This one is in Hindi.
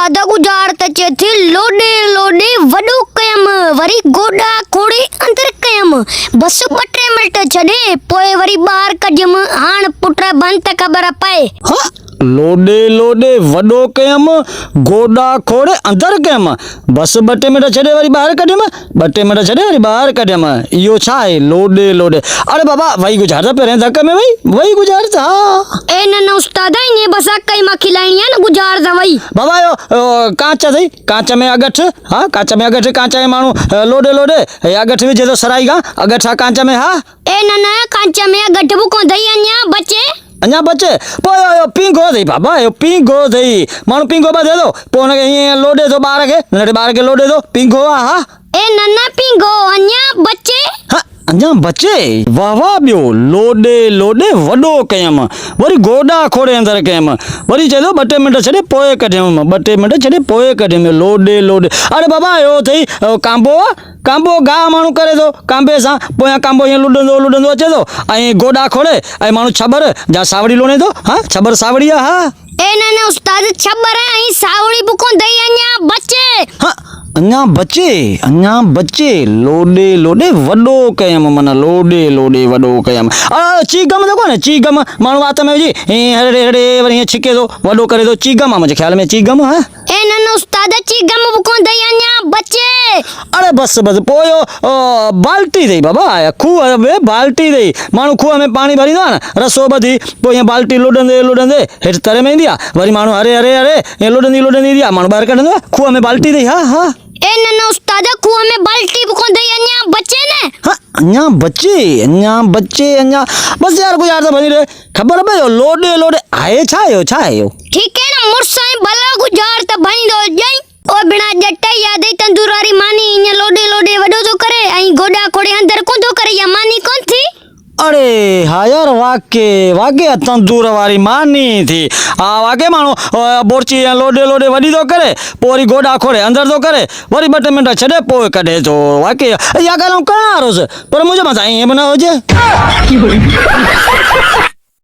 उस्ताद गुजार तचे थी लोडे लोडे वडो कयम वरी गोडा कोड़े अंदर कयम बस 2-3 मिनट छडे पोए वरी बाहर कढयम हाण पुट बंद त खबर पाए हाँ लोडे लोडे वडो कयम गोडा खोड़े अंदर कयम बस 2 मिनट छॾे वरी ॿाहिरि कढियम 2 मिनट छॾे वरी ॿाहिरि कढियम इहो छा आहे लोडे लोडे अरे बाबा वही गुज़ार पहिरें धक में वही गुज़ार था ए न उस्ताद इने बस कई मां खिलाइणी है न गुजार दा वही बाबा यो कांच अथई कांच में अगठ हाँ कांच में अगठ कांच में माण्हू लोडे लोडे अगठ विझे थो सराई खां अगठ आहे कांच में हा ए न कांच में अगठ बुको दई अञा बचे अञा बचे पोइ यो पींघो अथई बाबा यो पींघो अथई माण्हू पींघो ॿ दे थो पोइ हुनखे हीअं लोडे थो ॿार खे नंढे ॿार खे लोडे थो पींघो आहे हा ए न पींघो अञा बचे हाँ अञा बचे वाह वाह ॿियो लोडे लोडे वॾो कयम वरी गोडा खोड़े अंदरि कयम वरी चए थो 2 मिनट छॾे पोइ कढियमि 2 मिनट छॾे पोइ कढियमि लोडे लोडे अरे बाबा इहो अथई कांबो कांबो गाह माण्हू करे थो कांबे सां पोयां कांबो हीअं लुॾंदो अचे थो ऐं गोडा खोड़े ऐं माण्हू छबर जा सावड़ी लोणे थो हा छबर सावड़ी आहे हा ए न उस्ताद छबर ऐं सावड़ी बुको दई अञा बचे हाँ अञा बचे लोडे लोडे वॾो कयम माना लोडे लोडे वॾो कयम चीगम देखो न चीगम माण्हू वात में विझी हीअं हड़े हड़े वरी हीअं छिके थो वॾो करे थो चीगम आहे मुंहिंजे ख़्याल में चीगम हा ए न उस्ताद चीगम बुको दई अञा बचे अरे बस पोइ बाल्टी अथई बाबा खूह में बाल्टी अथई माण्हू खूह में पाणी भरींदो आहे न रसो ॿधी पोइ हीअं बाल्टी लुॾंदे हेठि तर में ईंदी आहे वरी माण्हू हरे हरे हरे हीअं लुॾंदी ईंदी आहे माण्हू ॿाहिरि कढंदो आहे खूह में बाल्टी अथई हा हा ए न उस्ताद खूह में बाल्टी बुको दई अञा बचे न हाँ अञा बचे बस यार गुज़ार तो बनी रहे खबर पए लोडे लोडे आहे छा आयो ठीक है न मुर्साई भला गुजार त बनी दो जई ओ बिना जट्टा याद तंदूर वारी मानी इन लोडे लोडे वडो तो करे आई गोडा कोड़े अंदर कोन तो करे या मानी कौन थी अरे हाँ यार वाके तंदूर वारी मानी थी हाँ वाके मानो बोरची लोडे लोडे वडी तो करे पोरी गोडा खोड़े अंदर तो करे वरी 2 मिनट छड़े पोए कढे तो वाके या गाल करणा रोज पर मुझे मजा ये बना हो जे